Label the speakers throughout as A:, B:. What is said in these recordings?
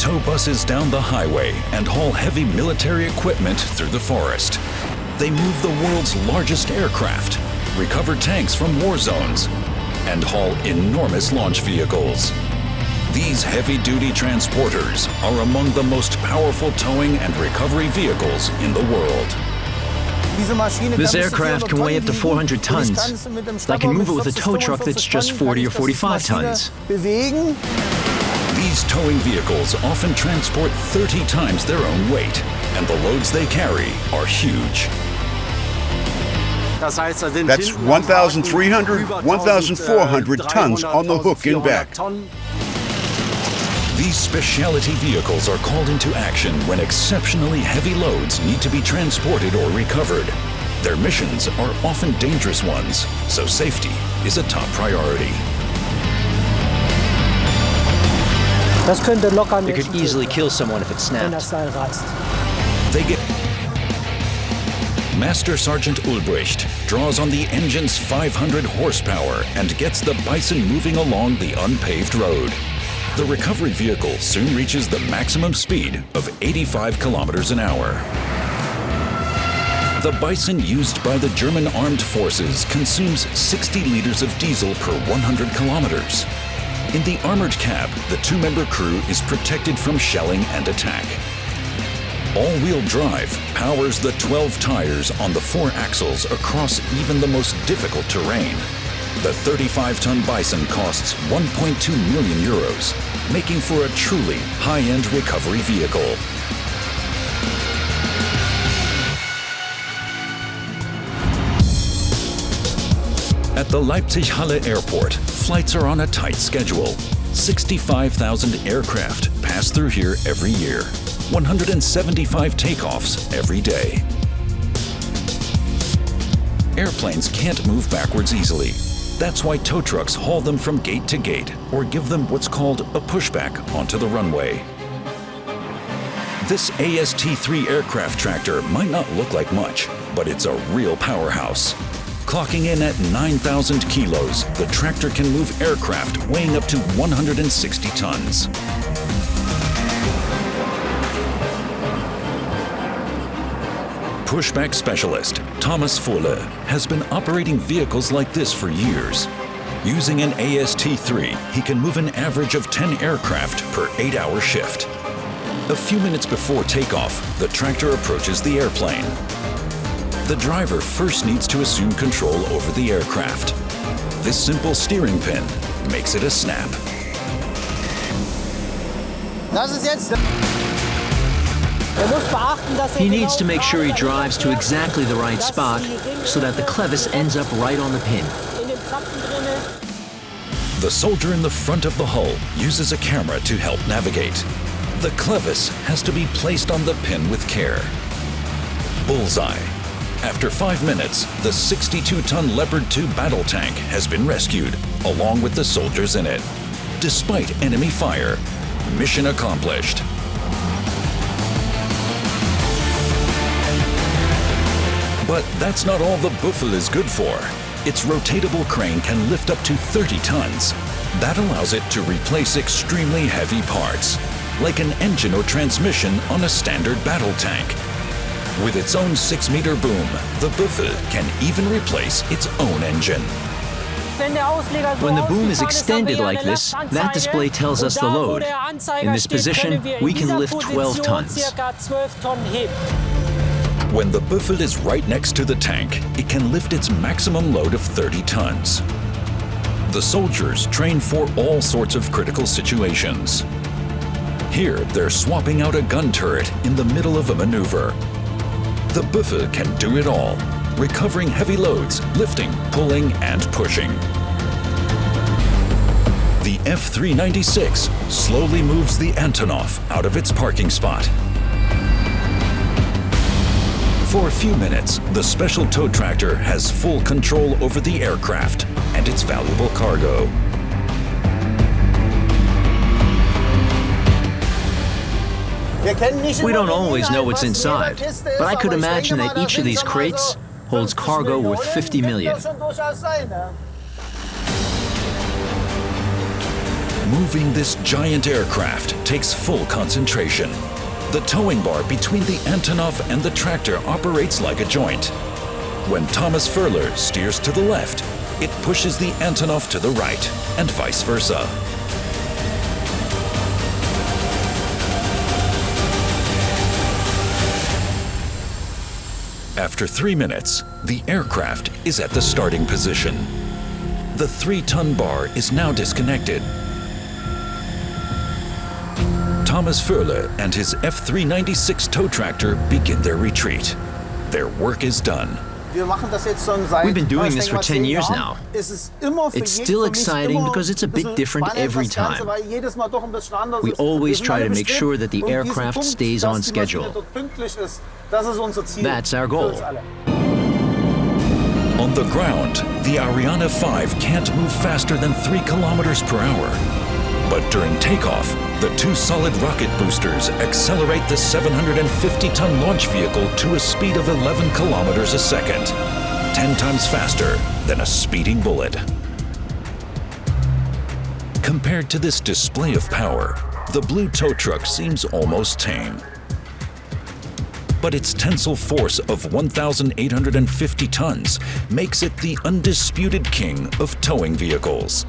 A: tow buses down the highway and haul heavy military equipment through the forest. They move the world's largest aircraft, recover tanks from war zones, and haul enormous launch vehicles. These heavy-duty transporters are among the most powerful towing and recovery vehicles in the world.
B: This aircraft can weigh up to 400 tons. I can move it with a tow truck that's just 40 or 45 tons.
A: These towing vehicles often transport 30 times their own weight, and the loads they carry are huge.
C: That's 1,300, 1,400 tons on the hook and back.
A: These specialty vehicles are called into action when exceptionally heavy loads need to be transported or recovered. Their missions are often dangerous ones, so safety is a top priority.
B: It could easily kill someone if it snapped.
A: Master Sergeant Ulbricht draws on the engine's 500 horsepower and gets the Bison moving along the unpaved road. The recovery vehicle soon reaches the maximum speed of 85 kilometers an hour. The Bison used by the German armed forces consumes 60 liters of diesel per 100 kilometers. In the armored cab, the two-member crew is protected from shelling and attack. All-wheel drive powers the 12 tires on the 4 axles across even the most difficult terrain. The 35-ton Bison costs 1.2 million euros, making for a truly high-end recovery vehicle. At the Leipzig-Halle Airport, flights are on a tight schedule. 65,000 aircraft pass through here every year. 175 takeoffs every day. Airplanes can't move backwards easily. That's why tow trucks haul them from gate to gate or give them what's called a pushback onto the runway. This AST-3 aircraft tractor might not look like much, but it's a real powerhouse. Clocking in at 9,000 kilos, the tractor can move aircraft weighing up to 160 tons. Pushback specialist Thomas Fuhle has been operating vehicles like this for years. Using an AST-3, he can move an average of 10 aircraft per 8-hour shift. A few minutes before takeoff, the tractor approaches the airplane. The driver first needs to assume control over the aircraft. This simple steering pin makes it a snap.
B: He needs to make sure he drives to exactly the right spot so that the clevis ends up right on the pin.
A: The soldier in the front of the hull uses a camera to help navigate. The clevis has to be placed on the pin with care. Bullseye. After 5 minutes, the 62-ton Leopard 2 battle tank has been rescued, along with the soldiers in it. Despite enemy fire, mission accomplished. But that's not all the Büffel is good for. Its rotatable crane can lift up to 30 tons. That allows it to replace extremely heavy parts, like an engine or transmission on a standard battle tank. With its own 6-meter boom, the Büffel can even replace its own engine.
B: When the boom is extended like this, that display tells us the load. In this position, we can lift 12 tons.
A: When the Büffel is right next to the tank, it can lift its maximum load of 30 tons. The soldiers train for all sorts of critical situations. Here, they're swapping out a gun turret in the middle of a maneuver. The Büffel can do it all, recovering heavy loads, lifting, pulling, and pushing. The F-396 slowly moves the Antonov out of its parking spot. For a few minutes, the special tow tractor has full control over the aircraft and its valuable cargo.
B: We don't always know what's inside, but I could imagine that each of these crates holds cargo worth 50 million.
A: Moving this giant aircraft takes full concentration. The towing bar between the Antonov and the tractor operates like a joint. When Thomas Furler steers to the left, it pushes the Antonov to the right, and vice versa. After 3 minutes, the aircraft is at the starting position. The 3-ton bar is now disconnected. Thomas Furler and his F-396 tow tractor begin their retreat. Their work is done.
B: We've been doing this for 10 years now. It's still exciting because it's a bit different every time. We always try to make sure that the aircraft stays on schedule. That's our goal.
A: On the ground, the Ariane 5 can't move faster than 3 kilometers per hour. But during takeoff, the 2 solid rocket boosters accelerate the 750-ton launch vehicle to a speed of 11 kilometers a second, 10 times faster than a speeding bullet. Compared to this display of power, the blue tow truck seems almost tame. But its tensile force of 1,850 tons makes it the undisputed king of towing vehicles.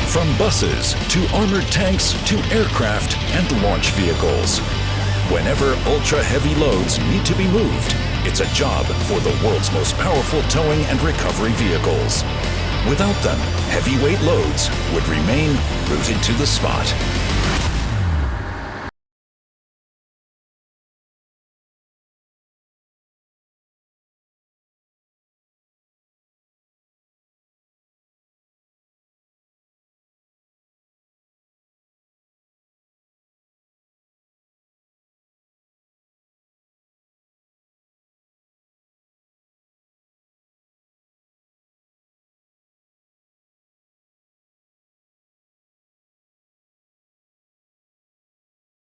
A: From buses to armored tanks to aircraft and launch vehicles. Whenever ultra-heavy loads need to be moved, it's a job for the world's most powerful towing and recovery vehicles. Without them, heavyweight loads would remain rooted to the spot.